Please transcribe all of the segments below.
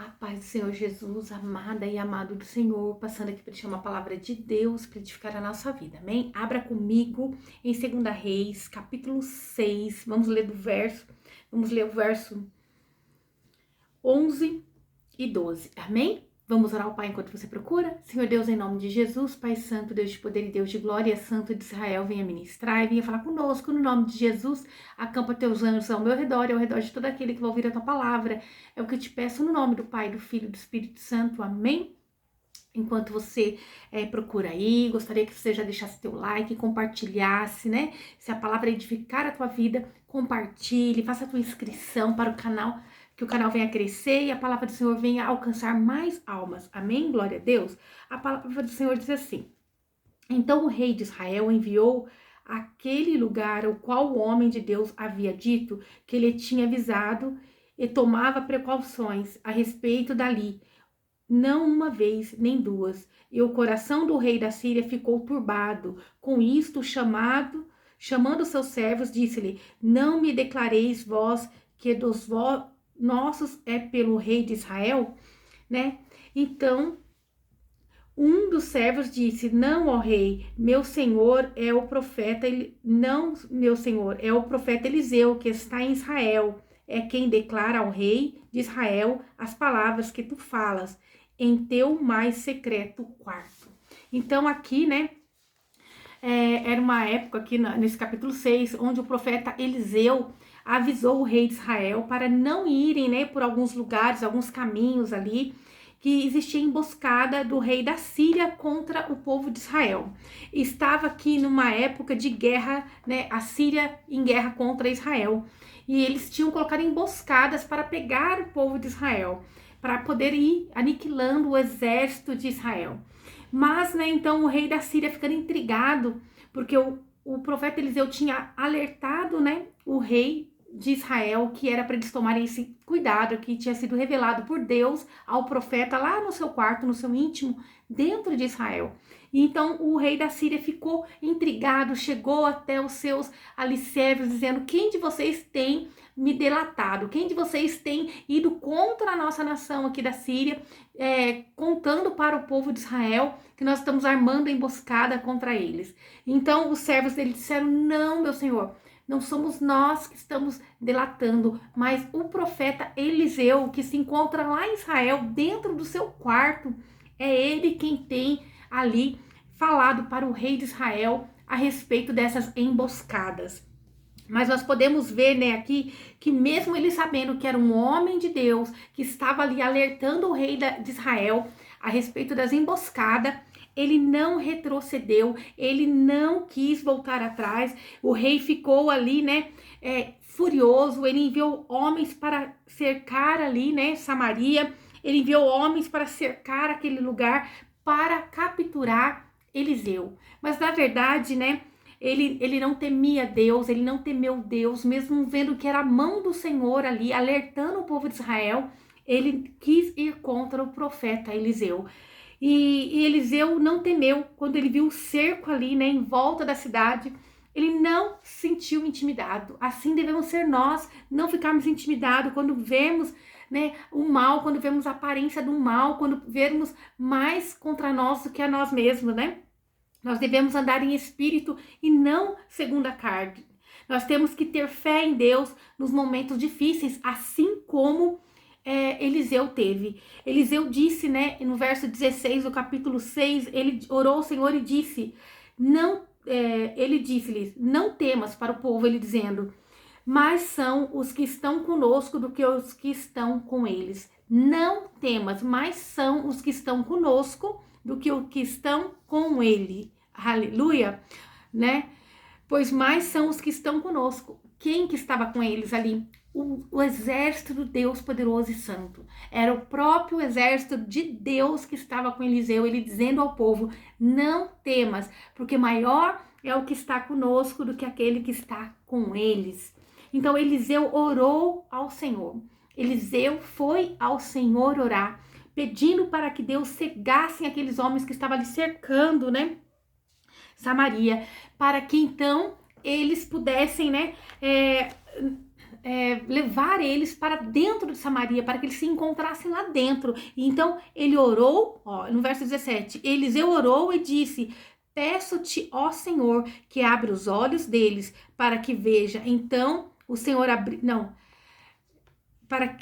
A paz do Senhor Jesus, amada e amado do Senhor, passando aqui para te uma palavra de Deus para edificar a nossa vida, amém? Abra comigo em 2 Reis, capítulo 6, vamos ler o verso 11 e 12, amém? Vamos orar ao Pai enquanto você procura? Senhor Deus, em nome de Jesus, Pai Santo, Deus de poder e Deus de glória, Santo de Israel, venha ministrar e venha falar conosco no nome de Jesus. Acampa teus anjos ao meu redor e ao redor de todo aquele que vai ouvir a tua palavra. É o que eu te peço no nome do Pai, do Filho e do Espírito Santo, amém? Enquanto você procura aí, gostaria que você já deixasse teu like, compartilhasse, né? Se a palavra edificar a tua vida, compartilhe, faça a tua inscrição para o canal, que o canal venha crescer e a palavra do Senhor venha alcançar mais almas. Amém? Glória a Deus. A palavra do Senhor diz assim: então o rei de Israel enviou àquele lugar o qual o homem de Deus havia dito que ele tinha avisado e tomava precauções a respeito dali, não uma vez, nem duas. E o coração do rei da Síria ficou turbado. Com isto, chamando seus servos, disse-lhe: não me declareis vós que dos nossos é pelo rei de Israel, né? Então, um dos servos disse: não, ó rei, meu senhor é o profeta, não, meu senhor, é o profeta Eliseu que está em Israel. É quem declara ao rei de Israel as palavras que tu falas em teu mais secreto quarto. Então aqui, né, era uma época aqui nesse capítulo 6, onde o profeta Eliseu avisou o rei de Israel para não irem, né, por alguns lugares, alguns caminhos ali, que existia emboscada do rei da Síria contra o povo de Israel. Estava aqui numa época de guerra, né, a Síria em guerra contra Israel. E eles tinham colocado emboscadas para pegar o povo de Israel, para poder ir aniquilando o exército de Israel. Mas, né, então o rei da Síria ficando intrigado, porque o profeta Eliseu tinha alertado, né, o rei de Israel que era para eles tomarem esse cuidado, que tinha sido revelado por Deus ao profeta lá no seu quarto, no seu íntimo, dentro de Israel. E então o rei da Síria ficou intrigado, chegou até os seus ali servos, dizendo: quem de vocês tem me delatado? Quem de vocês tem ido contra a nossa nação aqui da Síria, contando para o povo de Israel que nós estamos armando a emboscada contra eles? Então os servos dele disseram: não, meu senhor, não somos nós que estamos delatando, mas o profeta Eliseu, que se encontra lá em Israel, dentro do seu quarto, é ele quem tem ali falado para o rei de Israel a respeito dessas emboscadas. Mas nós podemos ver, né, aqui, que mesmo ele sabendo que era um homem de Deus, que estava ali alertando o rei de Israel a respeito das emboscadas, ele não retrocedeu, ele não quis voltar atrás. O rei ficou ali, né, furioso. Ele enviou homens para cercar ali, né, Samaria. Ele enviou homens para cercar aquele lugar, para capturar Eliseu. Mas na verdade, né, ele não temia Deus, ele não temeu Deus, mesmo vendo que era a mão do Senhor ali, alertando o povo de Israel. Ele quis ir contra o profeta Eliseu. E Eliseu não temeu quando ele viu o cerco ali, né, em volta da cidade. Ele não se sentiu intimidado. Assim devemos ser nós, não ficarmos intimidados quando vemos, né, o mal, quando vemos a aparência do mal, quando vemos mais contra nós do que a nós mesmos, né? Nós devemos andar em espírito e não segundo a carne. Nós temos que ter fé em Deus nos momentos difíceis, assim como Eliseu teve. Eliseu disse, né, no verso 16 do capítulo 6, ele orou ao Senhor e disse, ele disse-lhes: não temas, para o povo, ele dizendo: mais são os que estão conosco do que os que estão com eles. Não temas, mais são os que estão conosco do que os que estão com ele. Aleluia, né? Pois mais são os que estão conosco. Quem que estava com eles ali? O exército do Deus poderoso e santo. Era o próprio exército de Deus que estava com Eliseu, ele dizendo ao povo: não temas, porque maior é o que está conosco do que aquele que está com eles. Então Eliseu orou ao Senhor. Eliseu foi ao Senhor orar, pedindo para que Deus cegasse aqueles homens que estavam ali cercando, né, Samaria, para que então eles pudessem, né, levar eles para dentro de Samaria, para que eles se encontrassem lá dentro. E então ele orou, ó, no verso 17, Eliseu orou e disse: peço-te, ó Senhor, que abra os olhos deles para que veja. Então o Senhor abriu, não, para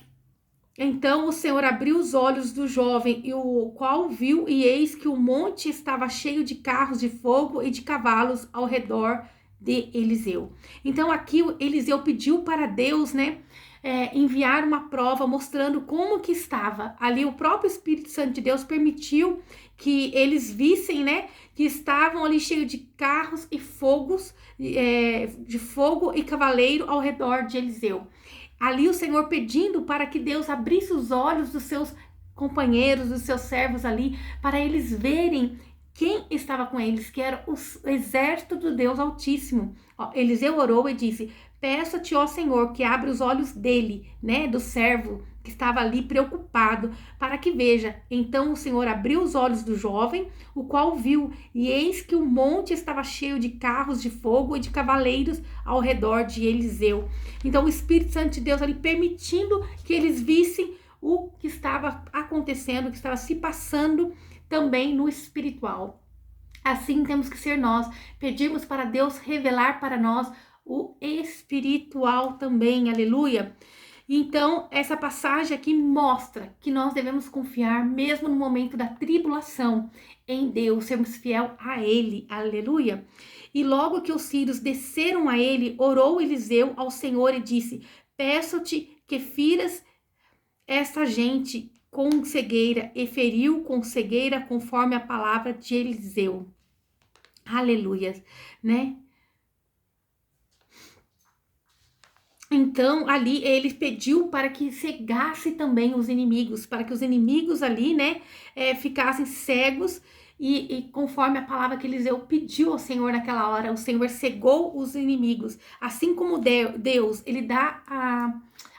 então o Senhor abriu os olhos do jovem, e o qual viu, e eis que o monte estava cheio de carros de fogo e de cavalos ao redor de Eliseu. Então aqui Eliseu pediu para Deus, né, enviar uma prova mostrando como que estava. Ali o próprio Espírito Santo de Deus permitiu que eles vissem, né, que estavam ali cheios de carros e fogos, de fogo e cavaleiro ao redor de Eliseu. Ali o Senhor pedindo para que Deus abrisse os olhos dos seus companheiros, dos seus servos ali, para eles verem quem estava com eles, que era o exército do Deus Altíssimo. Ó, Eliseu orou e disse: peço-te, ó Senhor, que abra os olhos dele, né, do servo que estava ali preocupado, para que veja. Então o Senhor abriu os olhos do jovem, o qual viu, e eis que o monte estava cheio de carros de fogo e de cavaleiros ao redor de Eliseu. Então o Espírito Santo de Deus ali permitindo que eles vissem o que estava acontecendo, o que estava se passando também no espiritual. Assim temos que ser nós, pedirmos para Deus revelar para nós o espiritual também, aleluia. Então, essa passagem aqui mostra que nós devemos confiar, mesmo no momento da tribulação, em Deus, sermos fiel a Ele, aleluia. E logo que os sírios desceram a ele, orou Eliseu ao Senhor e disse: peço-te que firas esta gente com cegueira, e feriu com cegueira conforme a palavra de Eliseu. Aleluia, né? Então, ali ele pediu para que cegasse também os inimigos, para que os inimigos ali, né, ficassem cegos, e conforme a palavra que Eliseu pediu ao Senhor naquela hora, o Senhor cegou os inimigos. Assim como Deus, ele dá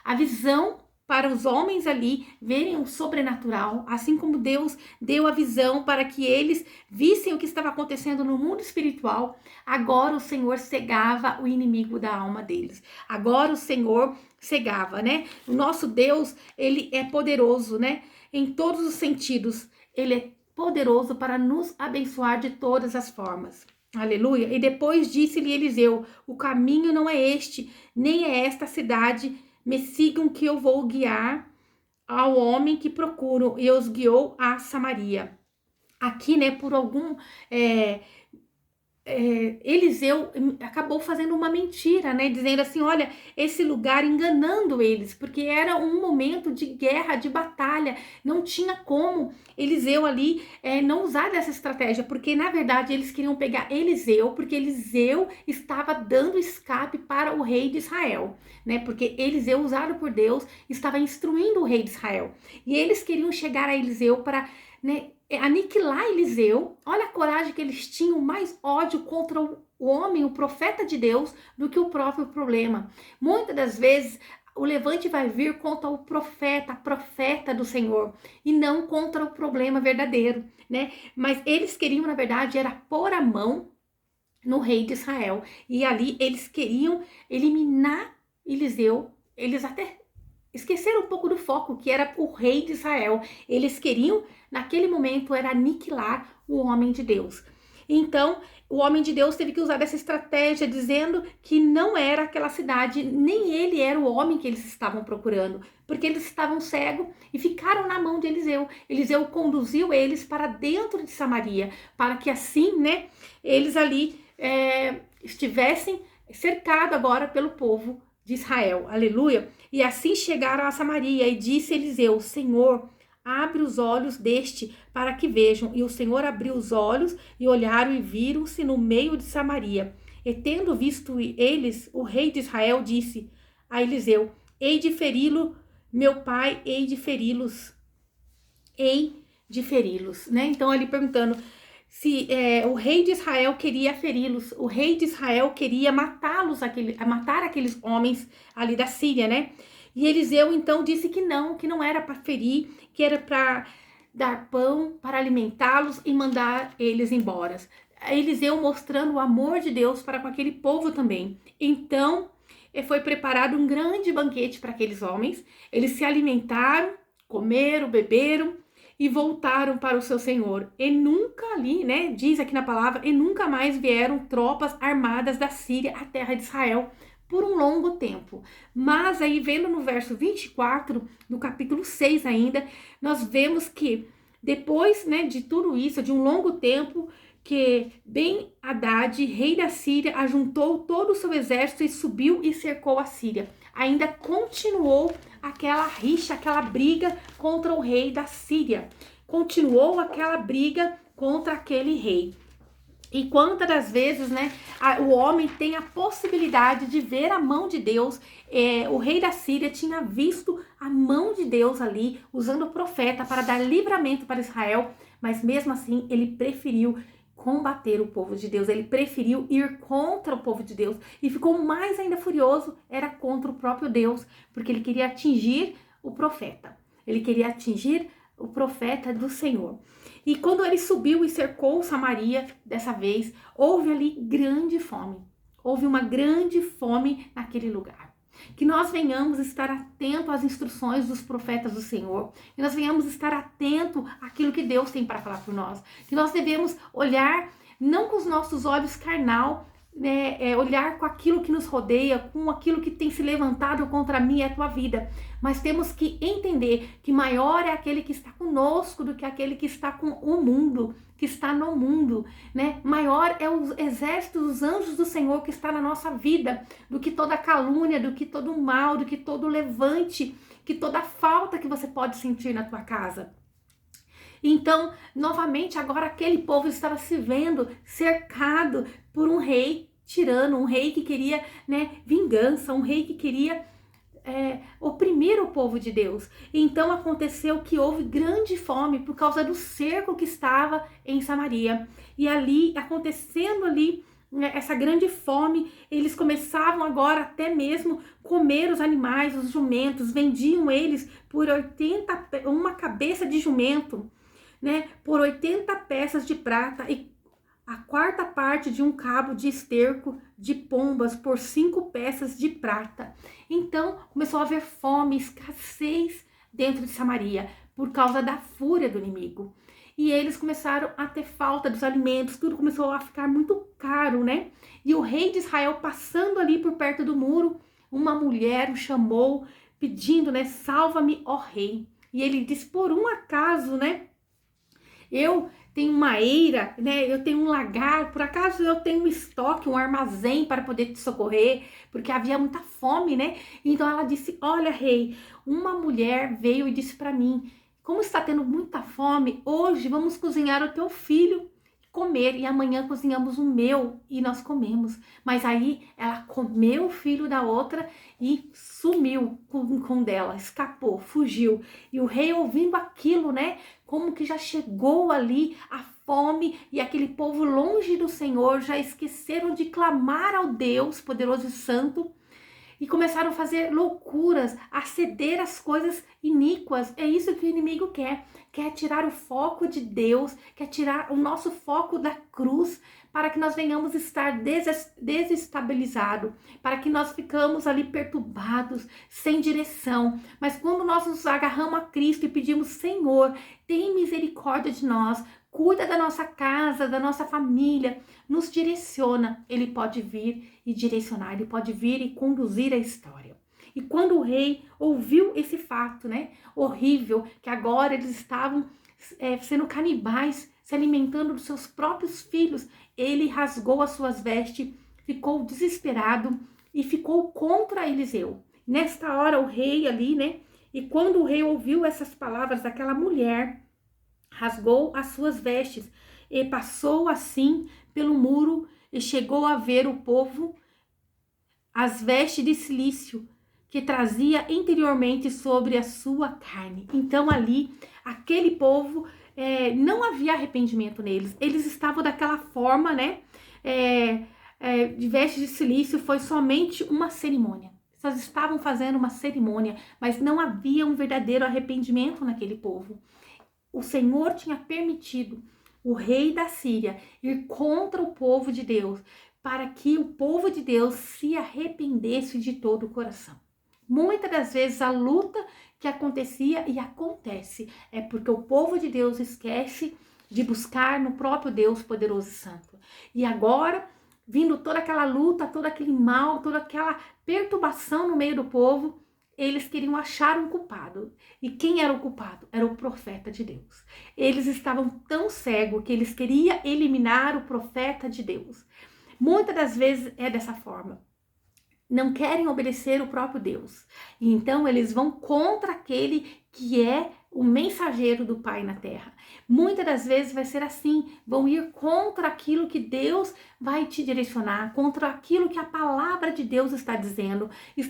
a visão para os homens ali verem o sobrenatural, assim como Deus deu a visão para que eles vissem o que estava acontecendo no mundo espiritual, agora o Senhor cegava o inimigo da alma deles. Agora o Senhor cegava, né? O nosso Deus, ele é poderoso, né? Em todos os sentidos, ele é poderoso para nos abençoar de todas as formas. Aleluia. E depois disse-lhe Eliseu: o caminho não é este, nem é esta cidade. Me sigam que eu vou guiar ao homem que procuro. E os guiou a Samaria. Aqui, né, por algum... Eliseu acabou fazendo uma mentira, né, dizendo assim, olha, esse lugar, enganando eles, porque era um momento de guerra, de batalha, não tinha como Eliseu ali não usar dessa estratégia, porque na verdade eles queriam pegar Eliseu, porque Eliseu estava dando escape para o rei de Israel, né, porque Eliseu, usado por Deus, estava instruindo o rei de Israel, e eles queriam chegar a Eliseu para, né, aniquilar Eliseu. Olha a coragem que eles tinham, mais ódio contra o homem, o profeta de Deus, do que o próprio problema. Muitas das vezes o levante vai vir contra o profeta, a profeta do Senhor, e não contra o problema verdadeiro, né? Mas eles queriam, na verdade, era pôr a mão no rei de Israel, e ali eles queriam eliminar Eliseu. Eles até esqueceram um pouco do foco, que era o rei de Israel. Eles queriam, naquele momento, era aniquilar o homem de Deus. Então, o homem de Deus teve que usar dessa estratégia, dizendo que não era aquela cidade, nem ele era o homem que eles estavam procurando, porque eles estavam cegos e ficaram na mão de Eliseu. Eliseu conduziu eles para dentro de Samaria, para que assim, né, eles ali estivessem cercados agora pelo povo de Israel, aleluia. E assim chegaram a Samaria, e disse Eliseu: Senhor, abre os olhos deste para que vejam. E o Senhor abriu os olhos, e olharam e viram-se no meio de Samaria. E tendo visto eles, o rei de Israel disse a Eliseu: hei de feri-lo, meu pai, hei de feri-los, né? Então ali perguntando se o rei de Israel queria feri-los, o rei de Israel queria matá-los, matar aqueles homens ali da Síria, né? E Eliseu então disse que não era para ferir, que era para dar pão, para alimentá-los e mandar eles embora. Eliseu mostrando o amor de Deus para com aquele povo também. Então foi preparado um grande banquete para aqueles homens. Eles se alimentaram, comeram, beberam e voltaram para o seu senhor. E nunca ali, né, diz aqui na palavra, e nunca mais vieram tropas armadas da Síria à terra de Israel por um longo tempo. Mas aí, vendo no verso 24, no capítulo 6 ainda, nós vemos que depois, né, de tudo isso, de um longo tempo, que Ben-Hadad, rei da Síria, ajuntou todo o seu exército e subiu e cercou a Síria. Ainda continuou aquela rixa, aquela briga contra o rei da Síria. Continuou aquela briga contra aquele rei. E quantas das vezes, né, o homem tem a possibilidade de ver a mão de Deus. O rei da Síria tinha visto a mão de Deus ali, usando o profeta para dar livramento para Israel, mas mesmo assim ele preferiu combater o povo de Deus, ele preferiu ir contra o povo de Deus e ficou mais ainda furioso, era contra o próprio Deus, porque ele queria atingir o profeta, ele queria atingir o profeta do Senhor. E quando ele subiu e cercou Samaria, dessa vez, houve ali grande fome. Houve uma grande fome naquele lugar. Que nós venhamos estar atento às instruções dos profetas do Senhor. Que nós venhamos estar atento àquilo que Deus tem para falar por nós. Que nós devemos olhar, não com os nossos olhos carnal, né, olhar com aquilo que nos rodeia, com aquilo que tem se levantado contra mim e a tua vida, mas temos que entender que maior é aquele que está conosco do que aquele que está com o mundo, que está no mundo, né? Maior é o exército dos anjos do Senhor que está na nossa vida, do que toda calúnia, do que todo mal, do que todo levante, que toda falta que você pode sentir na tua casa. Então, novamente, agora aquele povo estava se vendo cercado por um rei tirano, um rei que queria, né, vingança, um rei que queria oprimir o povo de Deus. Então aconteceu que houve grande fome por causa do cerco que estava em Samaria. E ali, acontecendo ali, essa grande fome, eles começavam agora até mesmo comer os animais, os jumentos, vendiam eles por uma cabeça de jumento, né, por 80 peças de prata e a quarta parte de um cabo de esterco de pombas por 5 peças de prata. Então começou a haver fome, escassez dentro de Samaria por causa da fúria do inimigo. E eles começaram a ter falta dos alimentos, tudo começou a ficar muito caro, né? E o rei de Israel, passando ali por perto do muro, uma mulher o chamou, pedindo, né, salva-me, ó rei. E ele disse, por um acaso, né, eu tenho uma eira, né? Eu tenho um lagar, por acaso eu tenho um estoque, um armazém para poder te socorrer, porque havia muita fome, né? Então ela disse, olha rei, uma mulher veio e disse para mim, como está tendo muita fome, hoje vamos cozinhar o teu filho comer e amanhã cozinhamos o meu e nós comemos. Mas aí ela comeu o filho da outra e sumiu com dela, escapou, fugiu. E o rei, ouvindo aquilo, né, como que já chegou ali a fome e aquele povo longe do Senhor, já esqueceram de clamar ao Deus poderoso e santo e começaram a fazer loucuras, a ceder às coisas iníquas. É isso que o inimigo quer tirar o foco de Deus, quer tirar o nosso foco da cruz, para que nós venhamos estar desestabilizados, para que nós ficamos ali perturbados, sem direção. Mas quando nós nos agarramos a Cristo e pedimos, Senhor, tem misericórdia de nós, cuida da nossa casa, da nossa família, nos direciona, ele pode vir e direcionar, ele pode vir e conduzir a história. E quando o rei ouviu esse fato, né, horrível, que agora eles estavam sendo canibais, se alimentando dos seus próprios filhos, ele rasgou as suas vestes, ficou desesperado e ficou contra Eliseu. Nesta hora o rei ali, né, e quando o rei ouviu essas palavras daquela mulher, rasgou as suas vestes e passou assim pelo muro e chegou a ver o povo as vestes de cilício que trazia interiormente sobre a sua carne. Então ali, aquele povo, não havia arrependimento neles. Eles estavam daquela forma, né? De vestes de cilício, foi somente uma cerimônia. Eles estavam fazendo uma cerimônia, mas não havia um verdadeiro arrependimento naquele povo. O Senhor tinha permitido o rei da Síria ir contra o povo de Deus para que o povo de Deus se arrependesse de todo o coração. Muitas das vezes a luta que acontecia e acontece é porque o povo de Deus esquece de buscar no próprio Deus poderoso e santo. E agora, vindo toda aquela luta, todo aquele mal, toda aquela perturbação no meio do povo, eles queriam achar um culpado. E quem era o culpado? Era o profeta de Deus. Eles estavam tão cegos que eles queriam eliminar o profeta de Deus. Muitas das vezes é dessa forma. Não querem obedecer o próprio Deus. E então eles vão contra aquele que é o mensageiro do Pai na terra. Muitas das vezes vai ser assim, vão ir contra aquilo que Deus vai te direcionar, contra aquilo que a palavra de Deus está dizendo,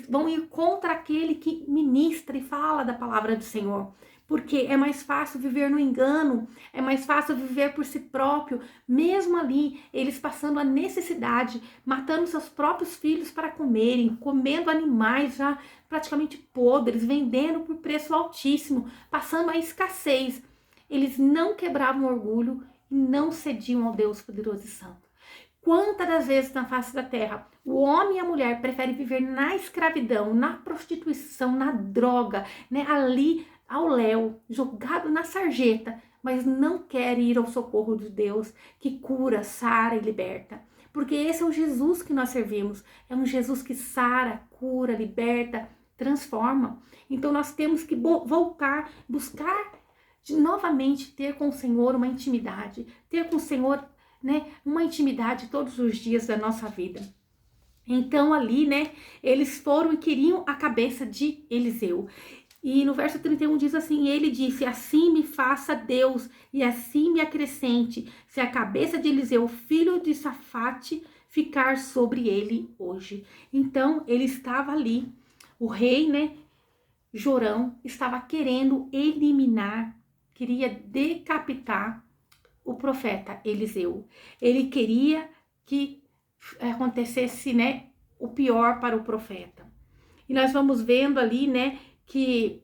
vão ir contra aquele que ministra e fala da palavra do Senhor. Porque é mais fácil viver no engano, é mais fácil viver por si próprio, mesmo ali, eles passando a necessidade, matando seus próprios filhos para comerem, comendo animais já praticamente podres, vendendo por preço altíssimo, passando a escassez. Eles não quebravam o orgulho e não cediam ao Deus poderoso e santo. Quantas das vezes na face da terra o homem e a mulher preferem viver na escravidão, na prostituição, na droga, né, ali ao léu, jogado na sarjeta, mas não quer ir ao socorro de Deus que cura, sara e liberta. Porque esse é o Jesus que nós servimos, é um Jesus que sara, cura, liberta, transforma. Então nós temos que voltar, buscar novamente ter com o Senhor uma intimidade, ter com o Senhor, né, uma intimidade todos os dias da nossa vida. Então ali, né, eles foram e queriam a cabeça de Eliseu. E no verso 31 diz assim, ele disse, assim me faça Deus e assim me acrescente, se a cabeça de Eliseu, filho de Safate, ficar sobre ele hoje. Então ele estava ali, o rei, né, Jorão, estava querendo eliminar, queria decapitar o profeta Eliseu. Ele queria que acontecesse, né, o pior para o profeta. E nós vamos vendo ali, né, que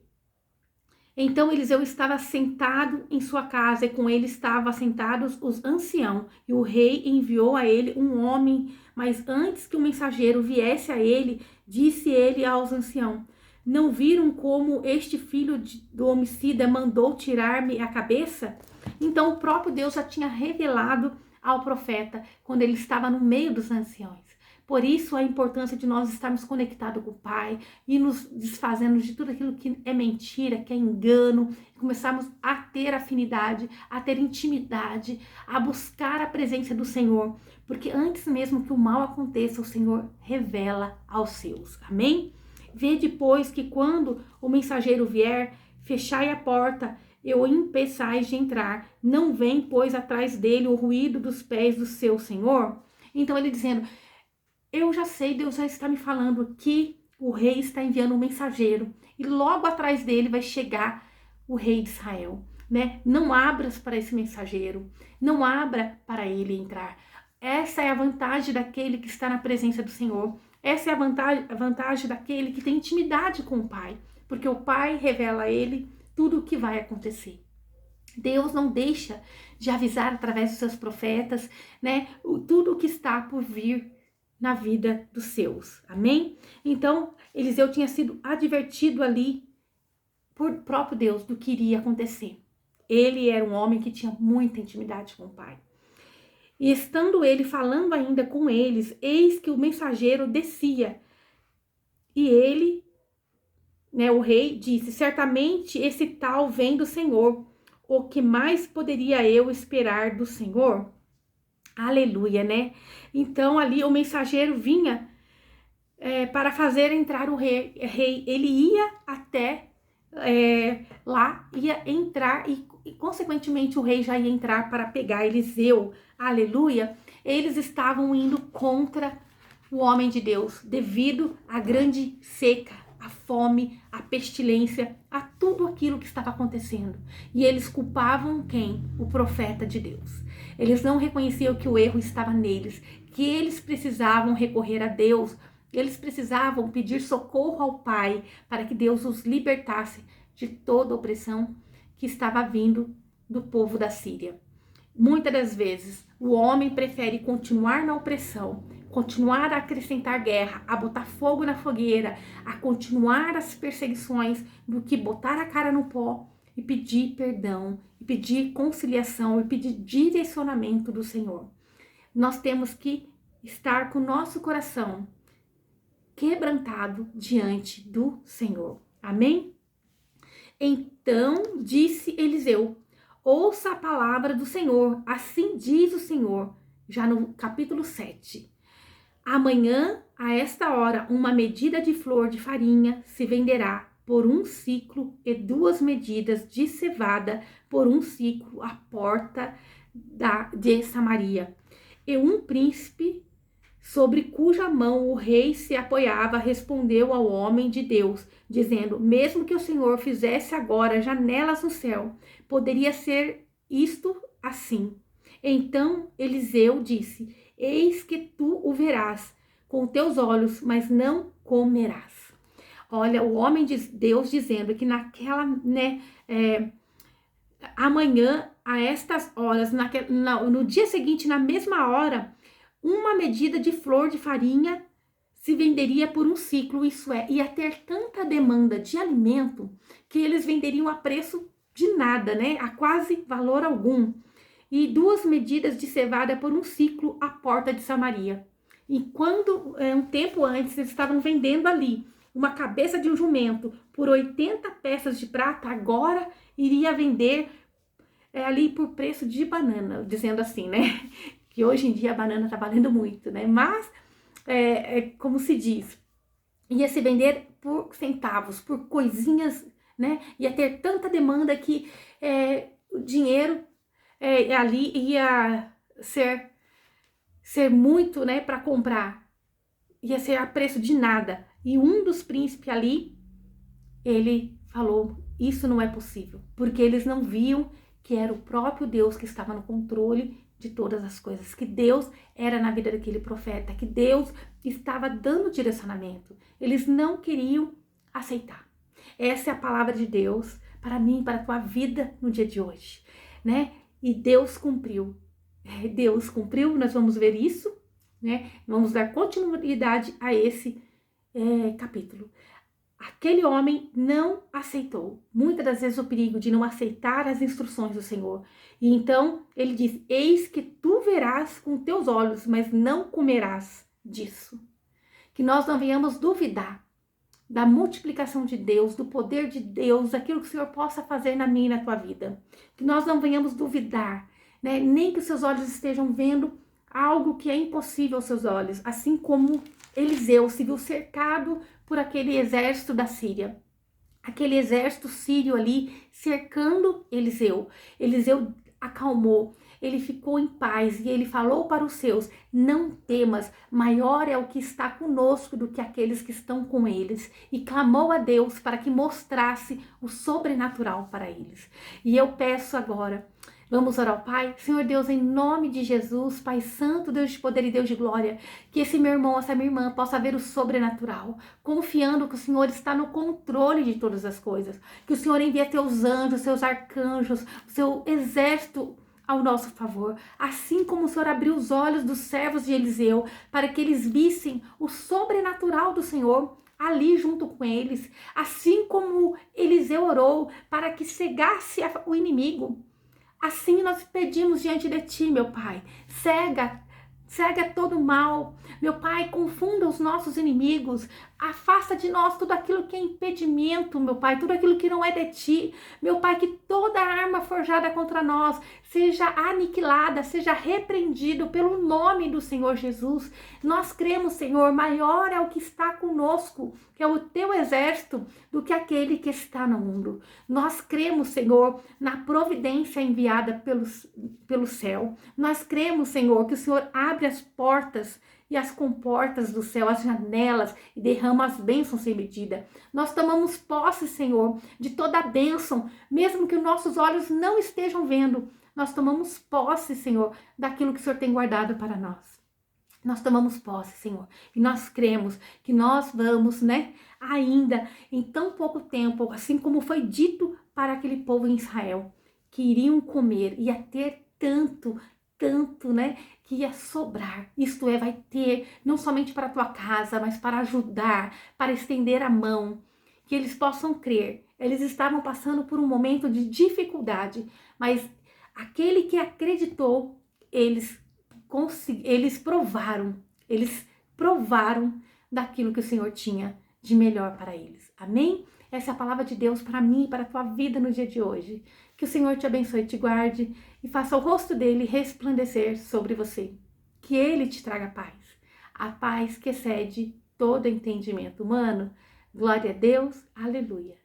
então Eliseu estava sentado em sua casa e com ele estavam sentados os anciãos, e o rei enviou a ele um homem, mas antes que o mensageiro viesse a ele, disse ele aos anciãos, não viram como este filho do homicida mandou tirar-me a cabeça? Então o próprio Deus já tinha revelado ao profeta quando ele estava no meio dos anciãos. Por isso a importância de nós estarmos conectados com o Pai e nos desfazendo de tudo aquilo que é mentira, que é engano, começarmos a ter afinidade, a ter intimidade, a buscar a presença do Senhor, porque antes mesmo que o mal aconteça, o Senhor revela aos seus. Amém? Vê depois que quando o mensageiro vier, fechai a porta e o impeçais de entrar, não vem, pois, atrás dele o ruído dos pés do seu Senhor? Então ele dizendo, eu já sei, Deus já está me falando que o rei está enviando um mensageiro e logo atrás dele vai chegar o rei de Israel, né? Não abras para esse mensageiro, não abra para ele entrar. Essa é a vantagem daquele que está na presença do Senhor. Essa é a vantagem daquele que tem intimidade com o Pai, porque o Pai revela a ele tudo o que vai acontecer. Deus não deixa de avisar através dos seus profetas, né? Tudo o que está por vir na vida dos seus, amém? Então, Eliseu tinha sido advertido ali por próprio Deus do que iria acontecer. Ele era um homem que tinha muita intimidade com o Pai. E estando ele falando ainda com eles, eis que o mensageiro descia. E ele, né, o rei, disse, certamente esse tal vem do Senhor. O que mais poderia eu esperar do Senhor? Aleluia, né? Então ali o mensageiro vinha para fazer entrar o rei. Ele ia até lá, ia entrar e consequentemente o rei já ia entrar para pegar Eliseu. Aleluia. Eles estavam indo contra o homem de Deus devido à grande seca, à fome, à pestilência, a tudo aquilo que estava acontecendo. E eles culpavam quem? O profeta de Deus. Eles não reconheciam que o erro estava neles, que eles precisavam recorrer a Deus, eles precisavam pedir socorro ao Pai para que Deus os libertasse de toda a opressão que estava vindo do povo da Síria. Muitas das vezes, o homem prefere continuar na opressão, continuar a acrescentar guerra, a botar fogo na fogueira, a continuar as perseguições, do que botar a cara no pó e pedir perdão, e pedir conciliação, e pedir direcionamento do Senhor. Nós temos que estar com o nosso coração quebrantado diante do Senhor. Amém? Então disse Eliseu: ouça a palavra do Senhor, assim diz o Senhor, já no capítulo 7. Amanhã, a esta hora, uma medida de flor de farinha se venderá por 1 siclo e 2 medidas de cevada por 1 siclo à porta de Samaria. E um príncipe, sobre cuja mão o rei se apoiava, respondeu ao homem de Deus, dizendo: mesmo que o Senhor fizesse agora janelas no céu, poderia ser isto assim. Então Eliseu disse: eis que tu o verás com teus olhos, mas não comerás. Olha, o homem de Deus dizendo que naquela, amanhã, a estas horas, no dia seguinte, na mesma hora, uma medida de flor de farinha se venderia por 1 siclo, isso é, ia ter tanta demanda de alimento que eles venderiam a preço de nada, né? A quase valor algum. E 2 medidas de cevada por 1 siclo à porta de Samaria. E quando, um tempo antes, eles estavam vendendo ali uma cabeça de um jumento por 80 peças de prata, agora iria vender ali por preço de banana, dizendo assim, né? Que hoje em dia a banana tá valendo muito, né? Mas, como se diz, ia se vender por centavos, por coisinhas, né? Ia ter tanta demanda que o dinheiro ali ia ser muito, né, para comprar. Ia ser a preço de nada. E um dos príncipes ali, ele falou: isso não é possível, porque eles não viam que era o próprio Deus que estava no controle de todas as coisas, que Deus era na vida daquele profeta, que Deus estava dando direcionamento. Eles não queriam aceitar. Essa é a palavra de Deus para mim, para a tua vida no dia de hoje, né? E Deus cumpriu. Deus cumpriu, nós vamos ver isso, né? Vamos dar continuidade a esse capítulo. Aquele homem não aceitou. Muitas das vezes o perigo de não aceitar as instruções do Senhor. E então ele diz: eis que tu verás com teus olhos, mas não comerás disso. Que nós não venhamos duvidar da multiplicação de Deus, do poder de Deus, daquilo que o Senhor possa fazer na minha e na tua vida. Que nós não venhamos duvidar, né? Nem que os seus olhos estejam vendo algo que é impossível aos seus olhos, assim como Eliseu se viu cercado por aquele exército da Síria. Aquele exército sírio ali cercando Eliseu. Eliseu acalmou, ele ficou em paz e ele falou para os seus: não temas, maior é o que está conosco do que aqueles que estão com eles. E clamou a Deus para que mostrasse o sobrenatural para eles. E eu peço agora, vamos orar ao Pai? Senhor Deus, em nome de Jesus, Pai Santo, Deus de poder e Deus de glória, que esse meu irmão, essa minha irmã possa ver o sobrenatural, confiando que o Senhor está no controle de todas as coisas, que o Senhor envia teus anjos, seus arcanjos, o seu exército ao nosso favor, assim como o Senhor abriu os olhos dos servos de Eliseu, para que eles vissem o sobrenatural do Senhor ali junto com eles, assim como Eliseu orou para que cegasse o inimigo. Assim nós pedimos diante de ti, meu Pai, cega todo o mal, meu Pai, confunda os nossos inimigos, afasta de nós tudo aquilo que é impedimento, meu Pai, tudo aquilo que não é de ti, meu Pai, que toda arma forjada contra nós seja aniquilada, seja repreendido pelo nome do Senhor Jesus. Nós cremos, Senhor, maior é o que está conosco, que é o teu exército, do que aquele que está no mundo. Nós cremos, Senhor, na providência enviada pelo céu. Nós cremos, Senhor, que o Senhor abre as portas e as comportas do céu, as janelas, e derrama as bênçãos sem medida. Nós tomamos posse, Senhor, de toda a bênção, mesmo que os nossos olhos não estejam vendo. Nós tomamos posse, Senhor, daquilo que o Senhor tem guardado para nós. Nós tomamos posse, Senhor, e nós cremos que nós vamos, ainda em tão pouco tempo, assim como foi dito para aquele povo em Israel, que iriam comer, ia ter tanto, tanto, né, que ia sobrar. Isto é, vai ter não somente para a tua casa, mas para ajudar, para estender a mão, que eles possam crer. Eles estavam passando por um momento de dificuldade, mas aquele que acreditou, eles provaram daquilo que o Senhor tinha de melhor para eles. Amém? Essa é a palavra de Deus para mim e para a tua vida no dia de hoje. Que o Senhor te abençoe, te guarde e faça o rosto dele resplandecer sobre você. Que ele te traga paz. A paz que excede todo entendimento humano. Glória a Deus. Aleluia.